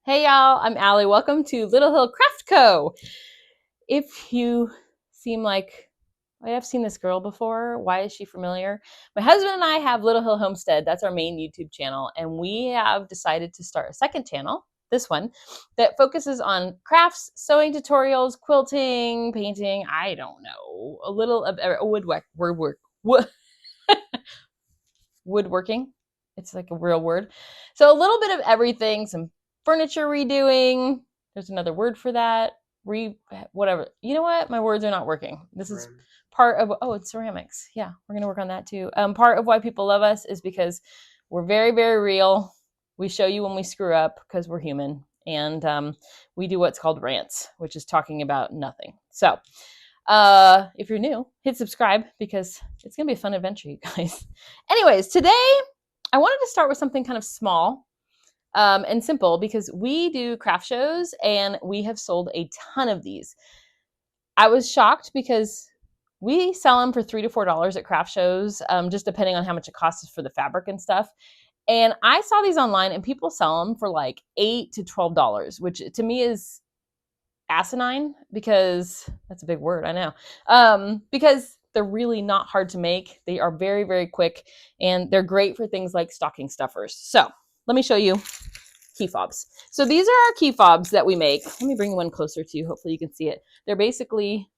Hey y'all, I'm Allie. Welcome to Little Hill Craft Co. If you seem like I've seen this girl before, why is she familiar? My husband and I have Little Hill Homestead. That's our main YouTube channel. And we have decided to start a second channel, this one, that focuses on crafts, sewing tutorials, quilting, painting, I don't know, a little of woodworking. It's like a real word. So a little bit of everything, some furniture redoing. There's another word for that. Whatever. You know what? My words are not working. This is part of, it's ceramics. Yeah, we're going to work on that too. Part of why people love us is because we're very, very real. We show you when we screw up because we're human. And we do what's called rants, which is talking about nothing. So if you're new, hit subscribe because it's going to be a fun adventure, you guys. Anyways, today I wanted to start with something kind of small and simple because we do craft shows and we have sold a ton of these. I was shocked because we sell them for $3 to $4 at craft shows, just depending on how much it costs for the fabric and stuff. And I saw these online and people sell them for like $8 to $12, which to me is asinine because that's a big word, I know. Because they're really not hard to make. They are very, very quick and they're great for things like stocking stuffers. So let me show you key fobs. So these are our key fobs that we make. Let me bring one closer to you. Hopefully you can see it. They're basically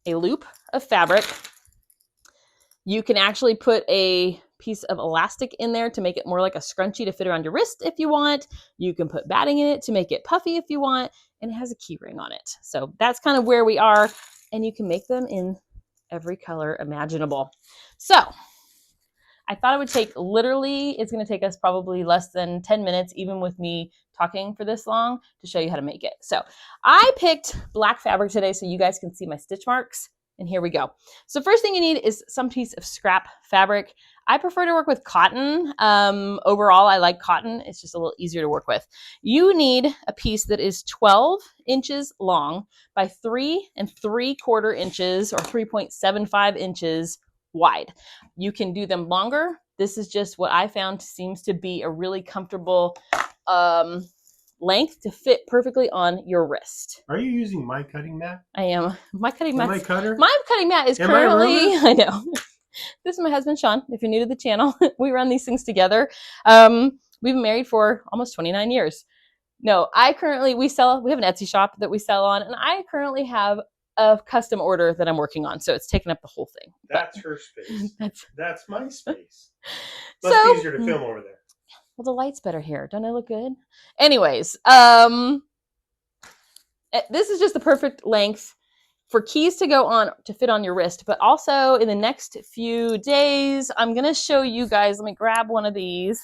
a loop of fabric. You can actually put a piece of elastic in there to make it more like a scrunchie to fit around your wrist if you want. You can put batting in it to make it puffy if you want, and it has a key ring on it. So that's kind of where we are, and you can make them in every color imaginable. So I thought it would take literally, it's going to take us probably less than 10 minutes, even with me talking for this long, to show you how to make it. So I picked black fabric today so you guys can see my stitch marks. And here we go. So first thing you need is some piece of scrap fabric. I prefer to work with cotton. Overall, I like cotton. It's just a little easier to work with. You need a piece that is 12 inches long by 3 3/4 inches or 3.75 inches wide. You can do them longer. This is just what I found seems to be a really comfortable length to fit perfectly on your wrist. Are you using my cutting mat? I am. My cutting mat. My cutter? My cutting mat is currently. I know. This is my husband, Shawn. If you're new to the channel, we run these things together. We've been married for almost 29 years. No, we have an Etsy shop that we sell on, and I currently have a custom order that I'm working on. So it's taken up the whole thing. That's her space. That's my space. Must be easier to film over there. Well, the light's better here. Don't I look good? Anyways, this is just the perfect length for keys to go on to fit on your wrist. But also in the next few days, I'm going to show you guys, let me grab one of these,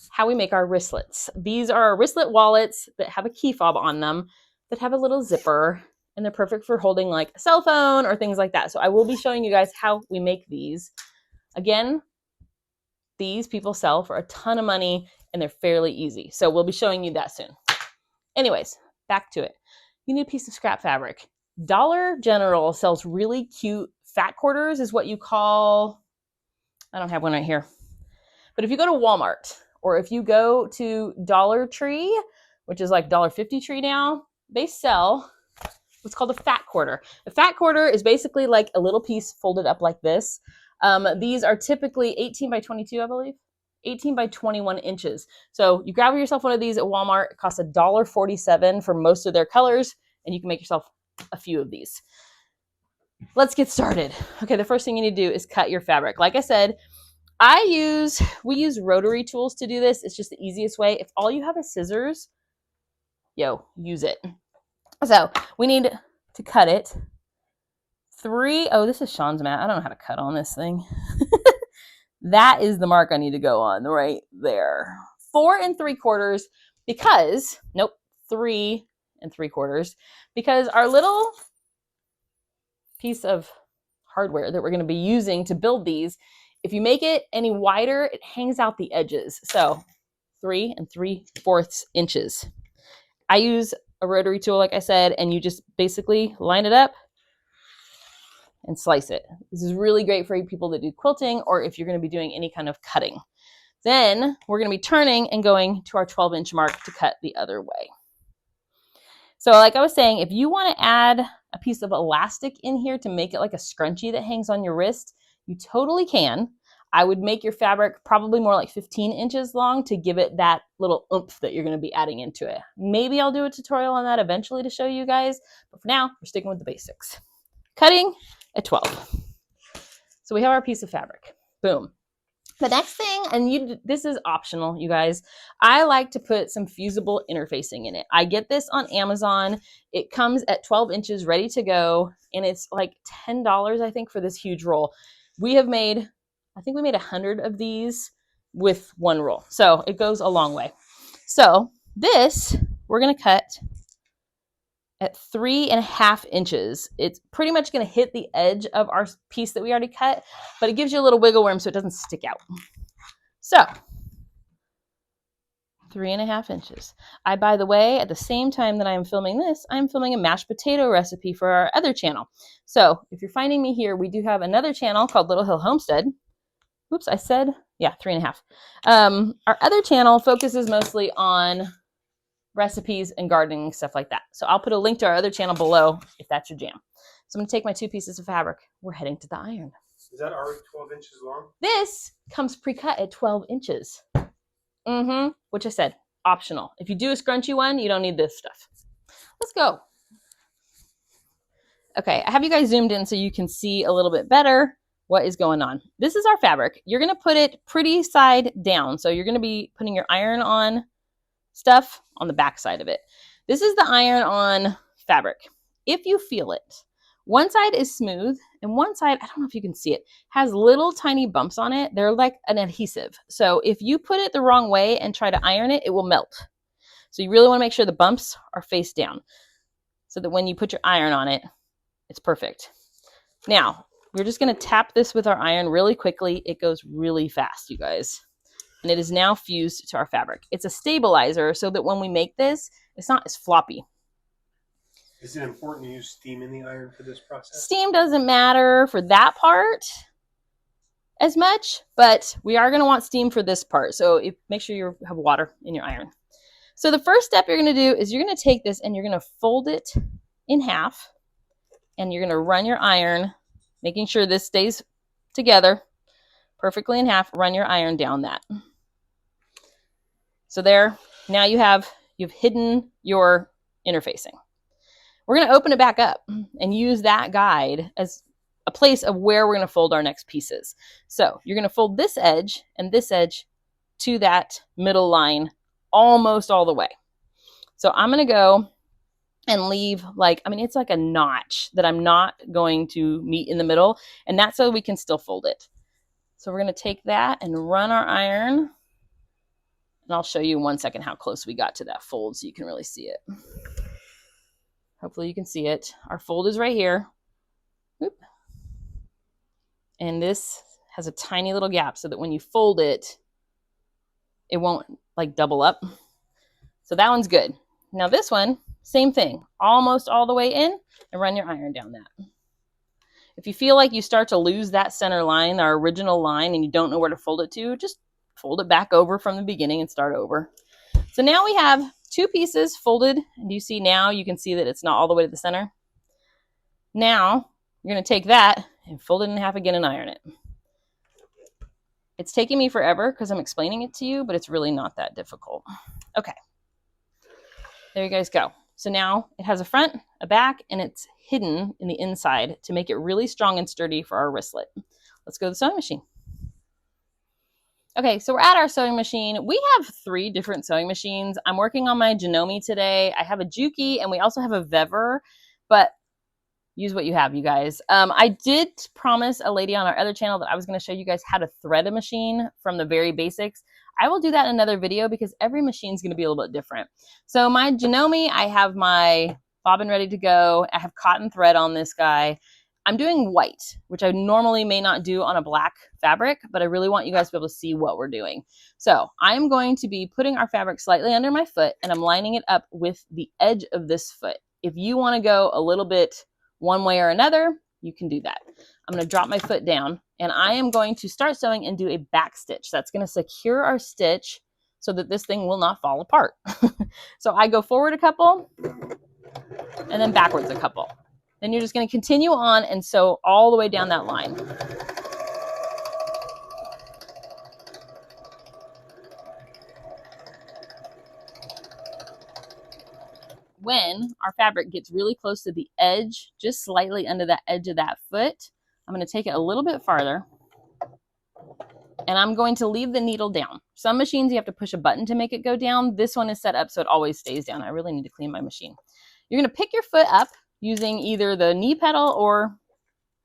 how we make our wristlets. These are our wristlet wallets that have a key fob on them that have a little zipper, and they're perfect for holding like a cell phone or things like that. So I will be showing you guys how we make these. Again, these people sell for a ton of money and they're fairly easy. So we'll be showing you that soon. Anyways, back to it. You need a piece of scrap fabric. Dollar General sells really cute fat quarters is what you call, I don't have one right here. But if you go to Walmart or if you go to Dollar Tree, which is like $1.50 Tree now, they sell what's called a fat quarter. A fat quarter is basically like a little piece folded up like this. These are typically 18 by 22, I believe. 18 by 21 inches. So you grab yourself one of these at Walmart. It costs $1.47 for most of their colors, and you can make yourself a few of these. Let's get started. Okay, the first thing you need to do is cut your fabric. Like I said, we use rotary tools to do this. It's just the easiest way. If all you have is scissors, use it. So we need to cut it. This is Shawn's mat. I don't know how to cut on this thing. That is the mark I need to go on right there. 4 3/4 because, 3 3/4 because our little piece of hardware that we're going to be using to build these, if you make it any wider, it hangs out the edges. So 3 3/4 inches. I use a rotary tool, like I said, and you just basically line it up and slice it. This is really great for people that do quilting or if you're going to be doing any kind of cutting. Then we're going to be turning and going to our 12-inch mark to cut the other way. So like I was saying, if you want to add a piece of elastic in here to make it like a scrunchie that hangs on your wrist, you totally can. I would make your fabric probably more like 15 inches long to give it that little oomph that you're going to be adding into it. Maybe I'll do a tutorial on that eventually to show you guys, but for now, we're sticking with the basics. Cutting at 12. So we have our piece of fabric. Boom. The next thing, and this is optional, you guys, I like to put some fusible interfacing in it. I get this on Amazon. It comes at 12 inches ready to go, and it's like $10, I think, for this huge roll. We have made, I think we made 100 of these with one roll. So it goes a long way. So this, we're going to cut at 3.5 inches. It's pretty much going to hit the edge of our piece that we already cut, but it gives you a little wiggle room so it doesn't stick out. So 3.5 inches. By the way, at the same time that I'm filming this, I'm filming a mashed potato recipe for our other channel. So if you're finding me here, we do have another channel called Little Hill Homestead. Oops, I said, yeah, 3.5. Our other channel focuses mostly on recipes and gardening, stuff like that. So I'll put a link to our other channel below if that's your jam. So I'm gonna take my 2 pieces of fabric. We're heading to the iron. Is that already 12 inches long? This comes pre-cut at 12 inches. Which I said, optional. If you do a scrunchy one, you don't need this stuff. Let's go. Okay, I have you guys zoomed in so you can see a little bit better what is going on. This is our fabric. You're gonna put it pretty side down. So you're gonna be putting your iron on stuff on the back side of it. This is the iron on fabric. If you feel it, one side is smooth and one side, I don't know if you can see it, has little tiny bumps on it. They're like an adhesive. So if you put it the wrong way and try to iron it, it will melt. So you really want to make sure the bumps are face down so that when you put your iron on it, it's perfect. Now, we're just going to tap this with our iron really quickly. It goes really fast, you guys. And it is now fused to our fabric. It's a stabilizer so that when we make this, it's not as floppy. Is it important to use steam in the iron for this process? Steam doesn't matter for that part as much, but we are going to want steam for this part. So make sure you have water in your iron. So the first step you're going to do is you're going to take this and you're going to fold it in half, and you're going to run your iron, making sure this stays together perfectly in half. Run your iron down that. So there, now you've hidden your interfacing. We're going to open it back up and use that guide as a place of where we're going to fold our next pieces. So you're going to fold this edge and this edge to that middle line almost all the way. So I'm going to go and leave it's like a notch that I'm not going to meet in the middle, and that's so we can still fold it. So we're going to take that and run our iron. And I'll show you in 1 second how close we got to that fold so you can really see it. Hopefully you can see it. Our fold is right here. Whoop. And this has a tiny little gap so that when you fold it, it won't like double up. So that one's good. Now this one, same thing. Almost all the way in, and run your iron down that. If you feel like you start to lose that center line, our original line, and you don't know where to fold it to, just fold it back over from the beginning and start over. So now we have 2 pieces folded, and you see now you can see that it's not all the way to the center. Now you're going to take that and fold it in half again and iron it. It's taking me forever because I'm explaining it to you, but it's really not that difficult. Okay, there you guys go. So now it has a front, a back, and it's hidden in the inside to make it really strong and sturdy for our wristlet. Let's go to the sewing machine. Okay, so we're at our sewing machine. We have 3 different sewing machines. I'm working on my Janome today. I have a Juki, and we also have a Vever, but use what you have, you guys. I did promise a lady on our other channel that I was going to show you guys how to thread a machine from the very basics. I will do that in another video because every machine is going to be a little bit different. So my Janome, I have my bobbin ready to go. I have cotton thread on this guy. I'm doing white, which I normally may not do on a black fabric, but I really want you guys to be able to see what we're doing. So I'm going to be putting our fabric slightly under my foot, and I'm lining it up with the edge of this foot. If you want to go a little bit one way or another, you can do that. I'm going to drop my foot down and I am going to start sewing and do a back stitch. That's going to secure our stitch so that this thing will not fall apart. So I go forward a couple and then backwards a couple. Then you're just going to continue on and sew all the way down that line. When our fabric gets really close to the edge, just slightly under the edge of that foot, I'm going to take it a little bit farther and I'm going to leave the needle down. Some machines you have to push a button to make it go down. This one is set up so it always stays down. I really need to clean my machine. You're going to pick your foot up using either the knee pedal or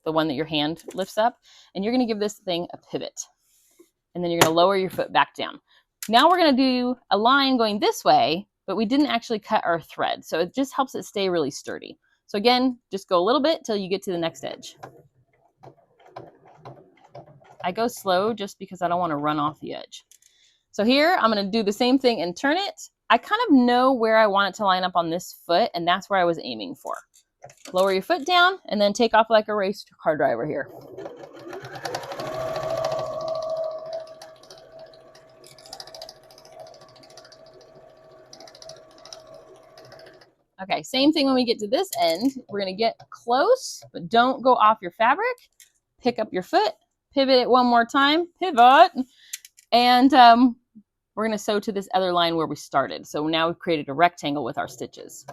the one that your hand lifts up, and you're going to give this thing a pivot. And then you're going to lower your foot back down. Now we're going to do a line going this way, but we didn't actually cut our thread. So it just helps it stay really sturdy. So again, just go a little bit till you get to the next edge. I go slow just because I don't want to run off the edge. So here, I'm going to do the same thing and turn it. I kind of know where I want it to line up on this foot, and that's where I was aiming for. Lower your foot down and then take off like a race car driver here. Okay, same thing when we get to this end. We're going to get close, but don't go off your fabric. Pick up your foot, pivot it one more time, pivot, and we're going to sew to this other line where we started. So now we've created a rectangle with our stitches.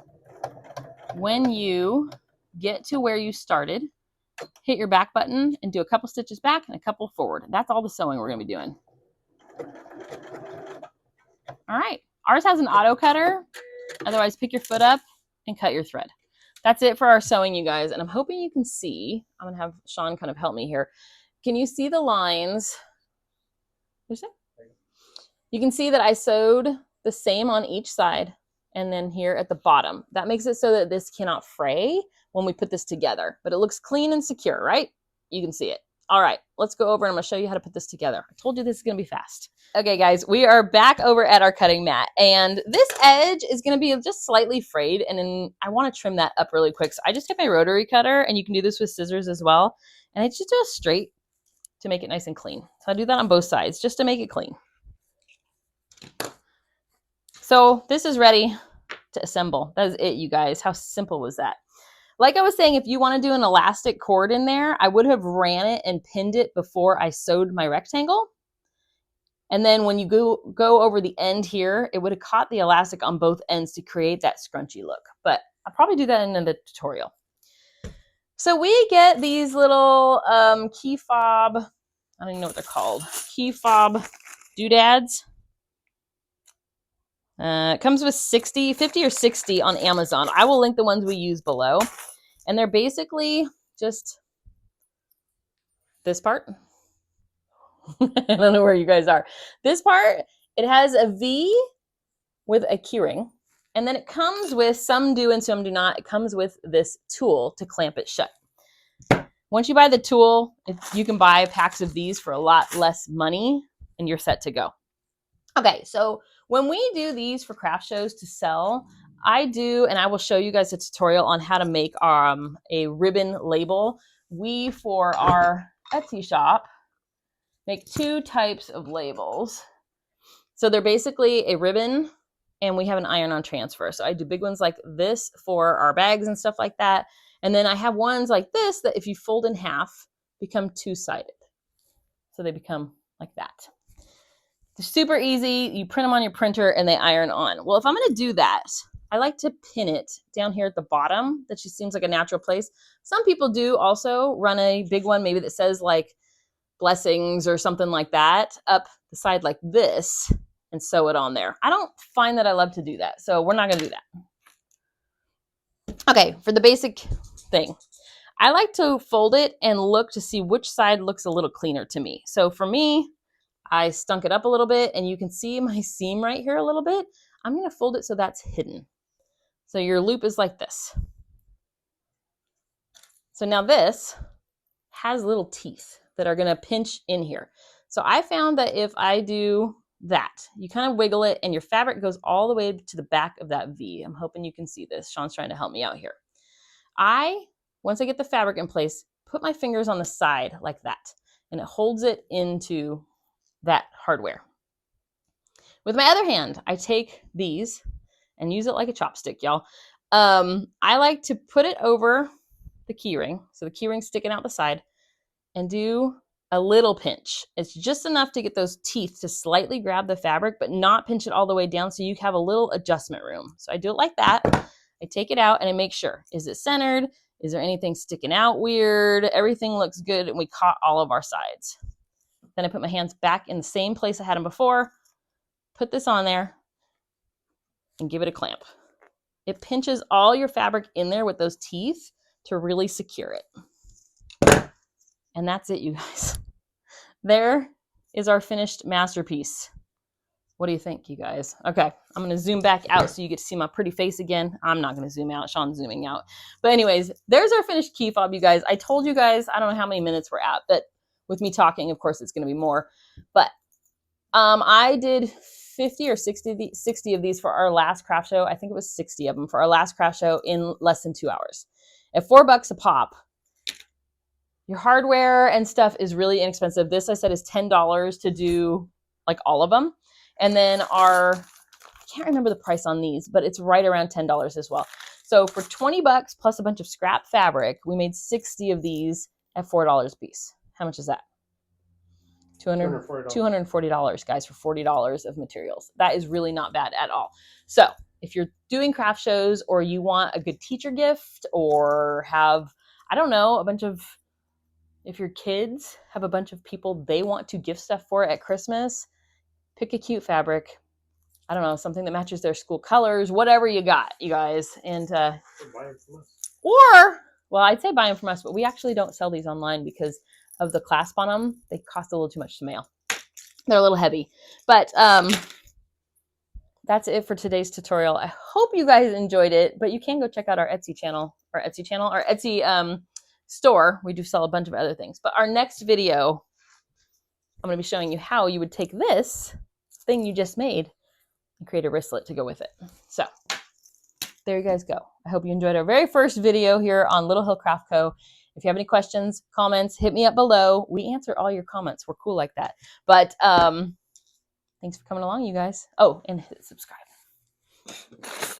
When you get to where you started, hit your back button and do a couple stitches back and a couple forward. That's all the sewing we're going to be doing. All right, ours has an auto cutter. Otherwise, pick your foot up and cut your thread. That's it for our sewing, you guys. And I'm hoping you can see, I'm going to have Shawn kind of help me here. Can you see the lines? You can see that I sewed the same on each side and then here at the bottom. That makes it so that this cannot fray when we put this together, but it looks clean and secure, right? You can see it. All right, let's go over and I'm gonna show you how to put this together. I told you this is gonna be fast. Okay guys, we are back over at our cutting mat and this edge is gonna be just slightly frayed and then I wanna trim that up really quick. So I just took my rotary cutter and you can do this with scissors as well. And I just do it straight to make it nice and clean. So I do that on both sides just to make it clean. So this is ready to assemble. That is it, you guys. How simple was that? Like I was saying, if you want to do an elastic cord in there, I would have ran it and pinned it before I sewed my rectangle. And then when you go over the end here, it would have caught the elastic on both ends to create that scrunchy look. But I'll probably do that in the tutorial. So we get these little key fob, I don't even know what they're called, key fob doodads. It comes with 50 or 60 on Amazon. I will link the ones we use below. And they're basically just this part. I don't know where you guys are. This part, it has a V with a keyring. And then it comes with, some do and some do not, it comes with this tool to clamp it shut. Once you buy the tool, you can buy packs of these for a lot less money and you're set to go. Okay, so when we do these for craft shows to sell, I do, and I will show you guys a tutorial on how to make a ribbon label. We, for our Etsy shop, make two types of labels. So they're basically a ribbon and we have an iron-on transfer. So I do big ones like this for our bags and stuff like that. And then I have ones like this that if you fold in half, become two-sided. So they become like that. They're super easy. You print them on your printer and they iron on. Well, if I'm going to do that, I like to pin it down here at the bottom. That just seems like a natural place. Some people do also run a big one, maybe that says like blessings or something like that, up the side like this and sew it on there. I don't find that I love to do that, so we're not going to do that. Okay, for the basic thing, I like to fold it and look to see which side looks a little cleaner to me. So for me, I stunk it up a little bit and you can see my seam right here a little bit. I'm going to fold it so that's hidden. So your loop is like this. So now this has little teeth that are going to pinch in here. So I found that if I do that, you kind of wiggle it and your fabric goes all the way to the back of that V. I'm hoping you can see this. Shawn's trying to help me out here. Once I get the fabric in place, put my fingers on the side like that, and it holds it into that hardware. With my other hand, I take these and use it like a chopstick, y'all. I like to put it over the keyring, so the keyring's sticking out the side, and do a little pinch. It's just enough to get those teeth to slightly grab the fabric, but not pinch it all the way down, so you have a little adjustment room. So I do it like that. I take it out and I make sure, is it centered? Is there anything sticking out weird? Everything looks good, and we caught all of our sides. Then I put my hands back in the same place I had them before, put this on there, and give it a clamp. It pinches all your fabric in there with those teeth to really secure it. And that's it, you guys. There is our finished masterpiece. What do you think, you guys? Okay, I'm going to zoom back out so you get to see my pretty face again. I'm not going to zoom out. Shawn's zooming out. But anyways, there's our finished key fob, you guys. I told you guys, I don't know how many minutes we're at, but with me talking, of course, it's going to be more. But I did 50 or 60 of these for our last craft show. I think it was 60 of them for our last craft show in less than 2 hours. At $4 a pop, your hardware and stuff is really inexpensive. This, I said, is $10 to do like all of them. And then I can't remember the price on these, but it's right around $10 as well. So for $20 plus a bunch of scrap fabric, we made 60 of these at $4 a piece. How much is that? $240, guys, for $40 of materials. That is really not bad at all. So if you're doing craft shows, or you want a good teacher gift, or have, I don't know, if your kids have a bunch of people they want to gift stuff for at Christmas, pick a cute fabric. I don't know, something that matches their school colors, whatever you got, you guys. And buy them from us. Or, well, I'd say buy them from us, but we actually don't sell these online because of the clasp on them. They cost a little too much to mail. They're a little heavy. But that's it for today's tutorial. I hope you guys enjoyed it, but you can go check out our Etsy store. We do sell a bunch of other things. But our next video, I'm going to be showing you how you would take this thing you just made and create a wristlet to go with it. So there you guys go. I hope you enjoyed our very first video here on Little Hill Craft Co. If you have any questions, comments, hit me up below. We answer all your comments. We're cool like that. But thanks for coming along, you guys. Oh, and hit subscribe.